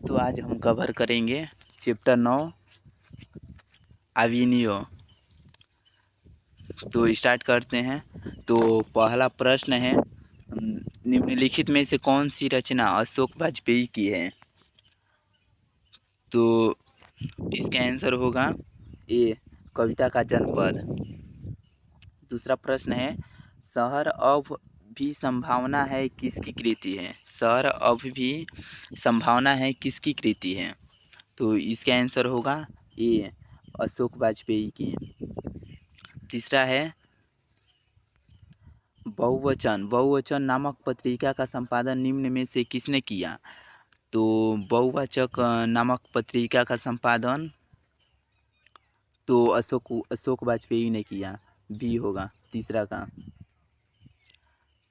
तो आज हम कवर करेंगे चैप्टर 9 अविनियो। तो स्टार्ट करते हैं। तो पहला प्रश्न है, निम्नलिखित में से कौन सी रचना अशोक वाजपेयी की है? तो इसका आंसर होगा ए, कविता का जनपद। दूसरा प्रश्न है, शहर अब भी संभावना है किसकी कृति है? शहर अब भी संभावना है किसकी कृति है? तो इसका आंसर होगा ए, अशोक वाजपेयी की। तीसरा है, बहुवचन नामक पत्रिका का संपादन निम्न में से किसने किया? तो बहुवाचक नामक पत्रिका का संपादन तो अशोक वाजपेयी ने किया, बी होगा तीसरा का।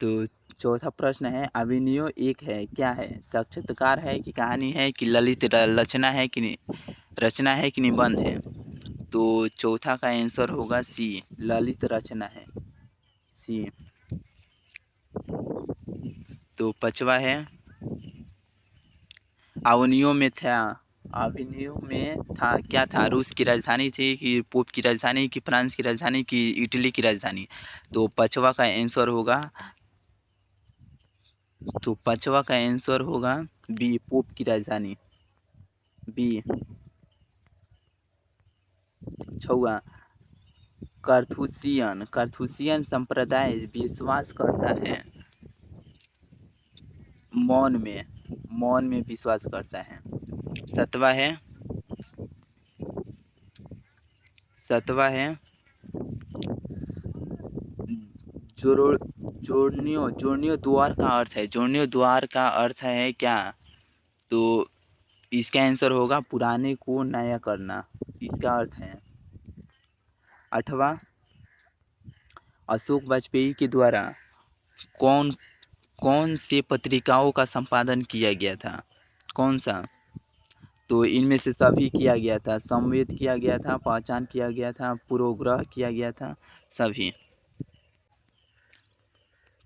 तो चौथा प्रश्न है, अभिनयो एक है क्या है? साक्षात्कार है कि कहानी है कि ललित रचना है कि निबंध है? तो चौथा का आंसर होगा सी, ललित रचना है, सी। तो पांचवा है, अवनियों में था क्या था? रूस की राजधानी थी कि पोप की राजधानी कि फ्रांस की राजधानी कि इटली की राजधानी? तो पांचवा का आंसर होगा बी, पोप की राजधानी, बी। छवा, कार्थूसियन संप्रदाय विश्वास करता है मौन में विश्वास करता है। सतवा है जोड़नियो द्वार का अर्थ है, जोड़नियो द्वार का अर्थ है क्या? तो इसका आंसर होगा पुराने को नया करना, इसका अर्थ है। आठवां, अशोक वाजपेयी के द्वारा कौन कौन से पत्रिकाओं का संपादन किया गया था? कौन सा? तो इनमें से सभी किया गया था, संवेद किया गया था, पहचान किया गया था, पूर्वग्रह किया गया था, सभी।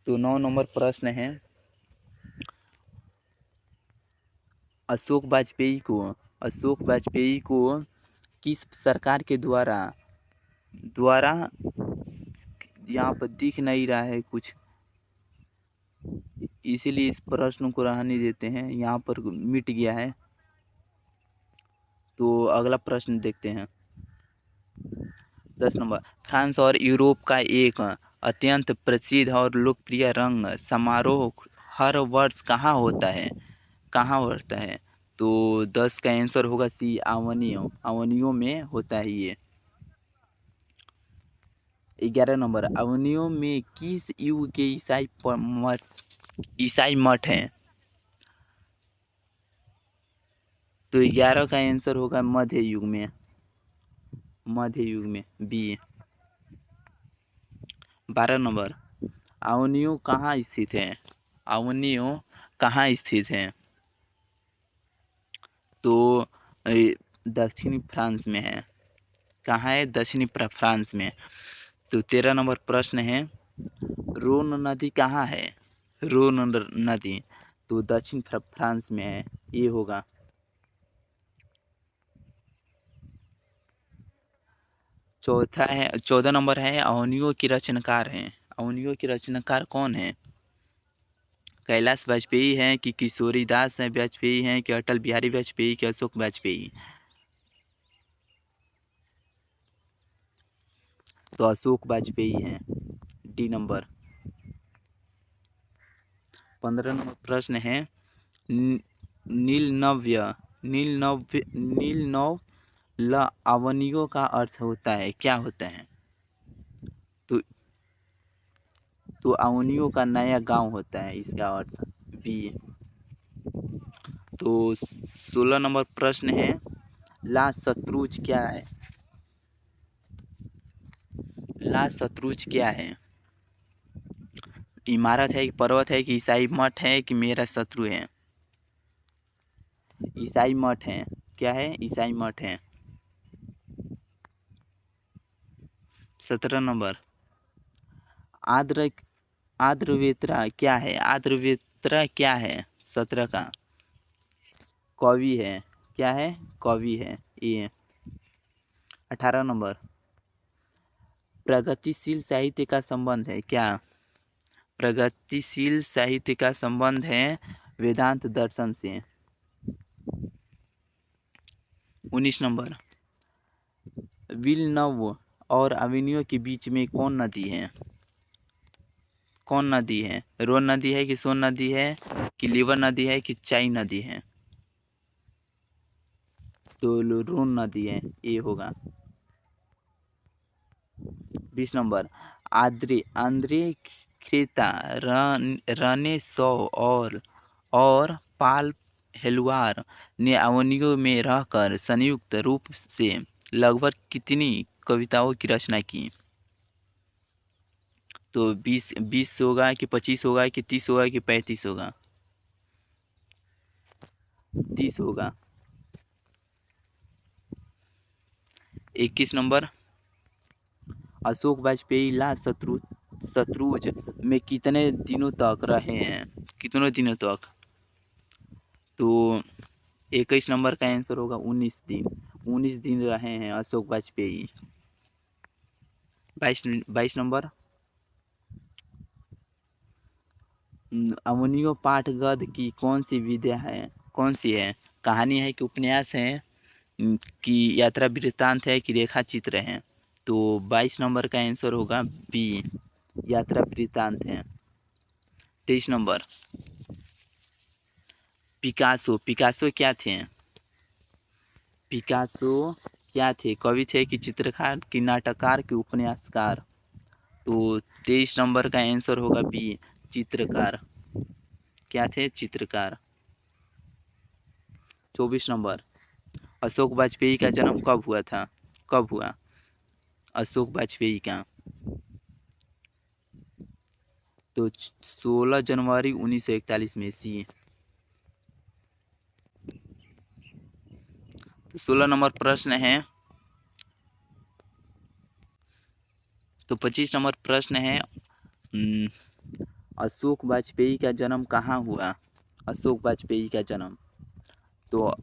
तो 9 नंबर प्रश्न है, अशोक वाजपेयी को किस सरकार के द्वारा यहाँ पर दिख नहीं रहा है कुछ, इसीलिए इस प्रश्न को रहने देते हैं, यहाँ पर मिट गया है। तो अगला प्रश्न देखते हैं। 10 नंबर, फ्रांस और यूरोप का एक अत्यंत प्रसिद्ध और लोकप्रिय रंग समारोह हर वर्ष कहाँ होता है? तो 10 का आंसर होगा सी, अवनियों में होता है ये। 11 नंबर, अवनियों में किस युग के ईसाई मठ हैं? तो 11 का आंसर होगा मध्य युग में, बी। 12 नंबर, अवनियों कहाँ स्थित है? तो दक्षिणी फ्रांस में है। कहाँ है? दक्षिणी फ्रांस में। तो 13 नंबर प्रश्न है, रोन नदी कहाँ है? रोन नदी तो दक्षिण फ्रांस में है, ये होगा। चौथा है, 14 नंबर है, अवनियों की रचनाकार कौन है? कैलाश वाजपेयी हैं कि किशोरी दास वाजपेयी हैं कि अटल बिहारी वाजपेयी कि अशोक वाजपेयी? तो अशोक वाजपेयी हैं, डी नंबर। 15 नंबर प्रश्न है, नील ल अवनियों का अर्थ होता है क्या होता है? तो अवनियों का नया गांव होता है, इसका अर्थ, बी। तो 16 नंबर प्रश्न है, ला शत्रुज क्या है? इमारत है कि पर्वत है कि ईसाई मठ है कि मेरा शत्रु है? ईसाई मठ है। क्या है? ईसाई मठ है। 17 नंबर, आद्रवेत्रा क्या है? 17 का कवि है। क्या है? कवि है ये। 18 नंबर, प्रगतिशील साहित्य का संबंध है। क्या? प्रगतिशील साहित्य का संबंध है वेदांत दर्शन से। 19 नंबर, विलनव और अवेन्यू के बीच में कौन नदी है? कौन नदी है? रोन नदी है कि सोन नदी है कि लीवर नदी है कि चाई नदी है? तो रोन नदी है, ये होगा। 20 नंबर, आंद्रे क्रेता, रने सौ और पाल हेलवार ने अवनियों में रहकर संयुक्त रूप से लगभग कितनी कविताओं की रचना की? तो 20 होगा कि 25 होगा कि 30 होगा कि 35 होगा? 30 होगा। 21 नंबर, अशोक वाजपेयी शत्रुज में कितने दिनों तक रहे हैं? कितने दिनों तक? तो 21 नंबर का आंसर होगा 19 दिन। 19 दिन रहे हैं अशोक वाजपेयी। 22 नंबर, अवनियो पाठ गद्य की कौन सी विधा है? कौन सी है? कहानी है कि उपन्यास है कि यात्रा वृत्तांत है कि रेखा चित्र है? तो 22 नंबर का आंसर होगा बी, यात्रा वृत्तांत है। 23 नंबर, पिकासो क्या थे? पिकासो क्या थे? कवि थे कि चित्रकार कि नाटककार कि उपन्यासकार? तो 23 नंबर का आंसर होगा बी, चित्रकार। क्या थे? चित्रकार। 24 नंबर, अशोक वाजपेयी का जन्म कब हुआ था? कब हुआ अशोक वाजपेयी का? तो 16 जनवरी 1941 में सी। तो 16 नंबर प्रश्न है। तो 25 नंबर प्रश्न है, अशोक वाजपेयी का जन्म कहाँ हुआ? अशोक वाजपेयी का जन्म तो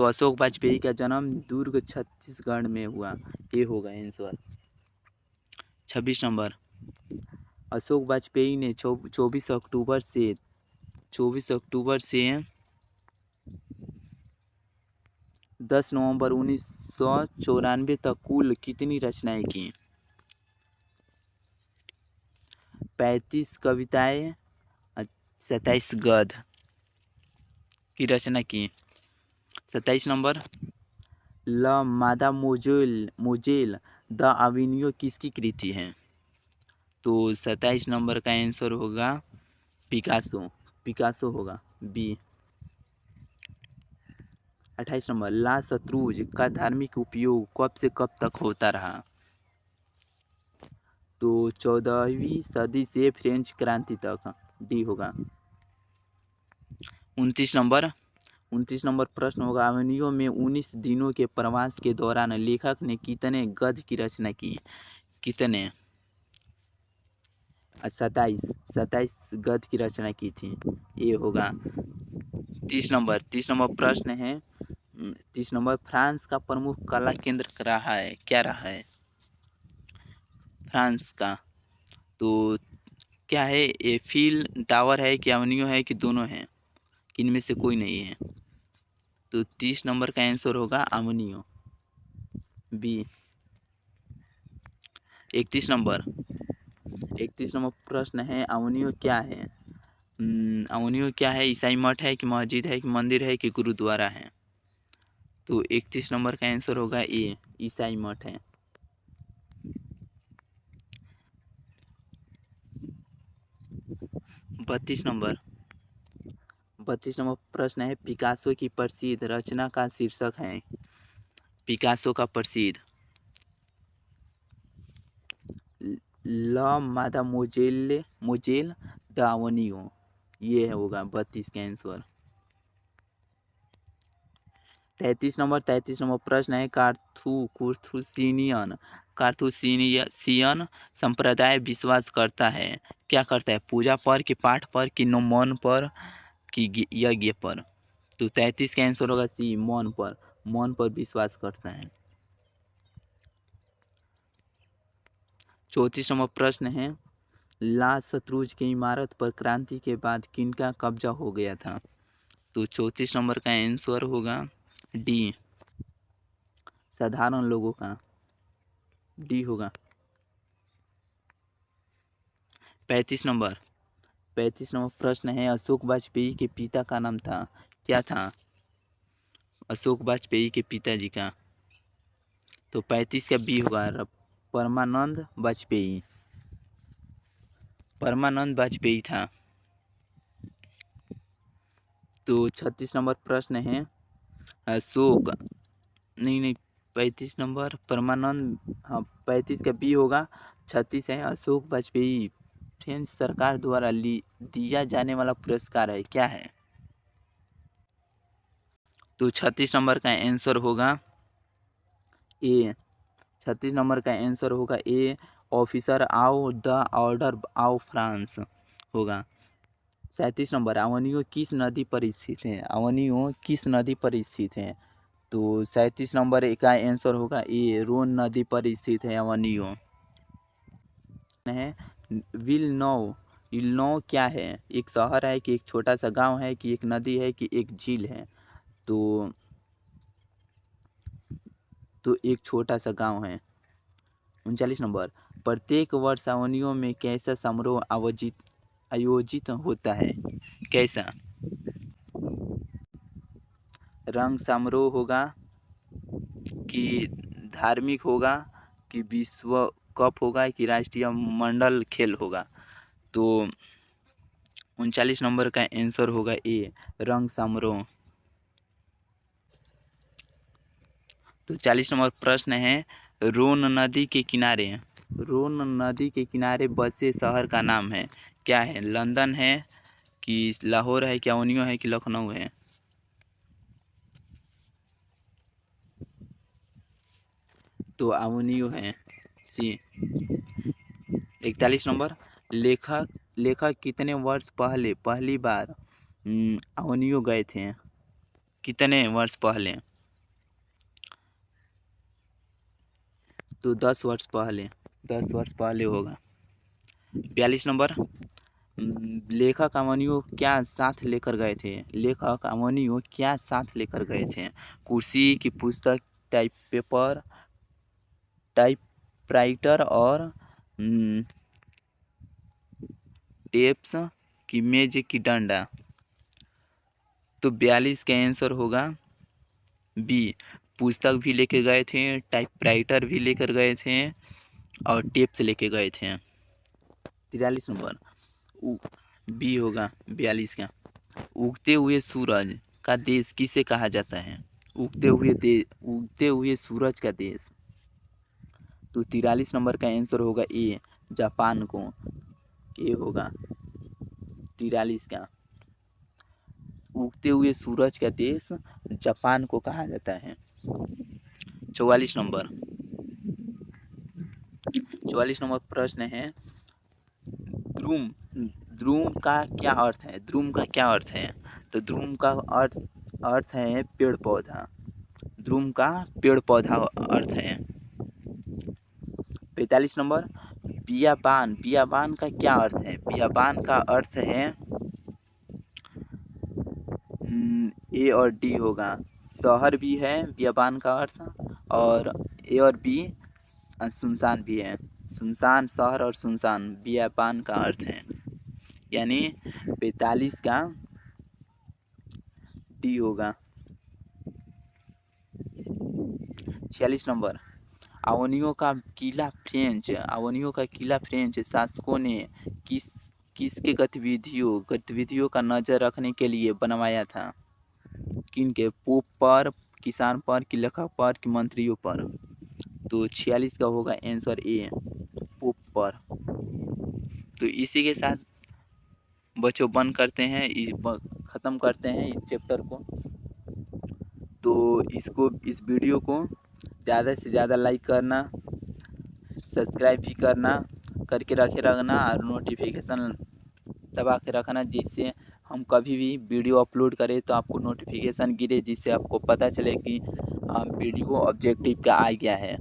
अशोक वाजपेयी का जन्म दुर्ग छत्तीसगढ़ में हुआ, ये होगा आंसर। 26 नंबर, अशोक वाजपेयी ने 24 अक्टूबर से 10 नवंबर 1994 तक कुल कितनी रचनाएं की? 35 कविताएं, 27 गद्य की रचना की। 27 नंबर, ल मादा मोजेल द अवेन्यू किसकी कृति है? तो 27 नंबर का आंसर होगा पिकासो होगा, बी। 28 नंबर, ला शत्रुज का धार्मिक उपयोग कब से कब तक होता रहा? तो 14वीं सदी से फ्रेंच क्रांति तक, डी होगा। 29 नंबर प्रश्न होगा, अवेन्यू में 19 दिनों के प्रवास के दौरान लेखक ने कितने गद्य की रचना की? कितने? 27 गद्य की रचना की थी, ये होगा। 30 नंबर प्रश्न है। 30 नंबर, फ्रांस का प्रमुख कला केंद्र रहा है, क्या रहा है फ्रांस का? तो क्या है? एफिल टावर है कि अवेन्यू है कि दोनों हैं, इनमें से कोई नहीं है? तो 30 नंबर का आंसर होगा अवेन्यू, बी। 31 नंबर प्रश्न है, अवेन्यू क्या है? अवेन्यू क्या है? ईसाई मठ है कि मस्जिद है कि मंदिर है कि गुरुद्वारा है? तो 31 नंबर का आंसर होगा ए, ईसाई मठ है। 32 नंबर प्रश्न है, पिकासो की प्रसिद्ध रचना का शीर्षक है? पिकासो का प्रसिद्ध ल मादा मोजेल द अवेन्यू, ये होगा 32 का आंसर। 33 नंबर प्रश्न है, कार्थुसियन संप्रदाय विश्वास करता है, क्या करता है? पूजा पर कि पाठ पर कि नमन पर कि यज्ञ पर। तो 33 का आंसर होगा सी, मौन पर। मौन पर विश्वास करता है। 34 नंबर प्रश्न है, लाल शत्रुज की इमारत पर क्रांति के बाद किनका कब्जा हो गया था? तो 34 नंबर का आंसर होगा डी, साधारण लोगों का। डी होगा। 35 नंबर प्रश्न है, अशोक वाजपेयी के पिता का नाम था, क्या था अशोक वाजपेयी के पिताजी का? तो 35 का बी होगा, परमानंद वाजपेयी। परमानंद वाजपेयी था। तो 36 नंबर प्रश्न है, अशोक नहीं 35 नंबर परमानंद, हाँ 35 का बी होगा। 36 है, अशोक वाजपेयी फ्रेंच सरकार द्वारा दिया जाने वाला पुरस्कार है, क्या है? तो 36 नंबर का आंसर होगा ए। 36 नंबर का आंसर होगा A, officer of the order of France होगा। 37 नंबर, अवनियो किस नदी पर स्थित है? अवनियो किस नदी पर स्थित है? तो 37 नंबर का आंसर होगा ए, रोन नदी पर स्थित है अवनियो है। विलनौ क्या है? एक शहर है कि एक छोटा सा गांव है कि एक नदी है कि एक झील है? तो एक छोटा सा गांव है। 39 नंबर, प्रत्येक वर्ष अवनियों में कैसा समारोह आयोजित होता है? कैसा? रंग समारोह होगा कि धार्मिक होगा कि विश्व कप होगा कि राष्ट्रीय मंडल खेल होगा? तो 39 नंबर का आंसर होगा ए, रंग समारोह। तो 40 नंबर प्रश्न है, रोन नदी के किनारे बसे शहर का नाम है, क्या है? लंदन है कि लाहौर है कि अवनियो है कि लखनऊ है? तो अवनियो है, सी। 41 नंबर, लेखक कितने वर्ष पहले पहली बार अवनियो गए थे? कितने वर्ष पहले? तो 10 वर्ष पहले होगा। 42 नंबर, लेखक अवनियो क्या साथ लेकर गए थे? लेखक अवनियो क्या साथ लेकर गए थे? कुर्सी की पुस्तक, टाइपराइटर और टेप्स की मेज की डंडा? तो 42 का आंसर होगा बी, पुस्तक भी लेके गए थे, टाइपराइटर भी लेकर गए थे और टेप्स लेके गए थे। 43 नंबर, बी होगा 42 का। उगते हुए सूरज का देश किसे कहा जाता है? उगते हुए सूरज का देश? तो 43 नंबर का आंसर होगा ए, जापान को। ए होगा 43 का। उगते हुए सूरज का देश जापान को कहा जाता है। 44 नंबर प्रश्न है, ध्रुम ध्रुम का क्या अर्थ है? तो ध्रुम का अर्थ है पेड़ पौधा। ध्रुम का पेड़ पौधा अर्थ है। 45 नंबर, बियाबान का क्या अर्थ है? बियाबान का अर्थ है ए और डी होगा, शहर भी है बियाबान का अर्थ, और ए और बी सुनसान भी है। सुनसान शहर और सुनसान बियाबान का अर्थ है, यानी 45 का डी होगा। 46 नंबर, अवनियों का किला फ्रेंच शासकों ने किसके गतिविधियों का नजर रखने के लिए बनवाया था? किनके? पोप पर, किसान पर कि लेखक पर कि मंत्रियों पर? तो 46 का होगा आंसर ए, पोप पर। तो इसी के साथ बच्चों बंद करते हैं, ख़त्म करते हैं इस चैप्टर को। तो इस वीडियो को ज़्यादा से ज़्यादा लाइक करना, सब्सक्राइब भी करके रखना और नोटिफिकेशन दबा के रखना, जिससे हम कभी भी वीडियो अपलोड करें तो आपको नोटिफिकेशन गिरे, जिससे आपको पता चले कि वीडियो ऑब्जेक्टिव का आ गया है।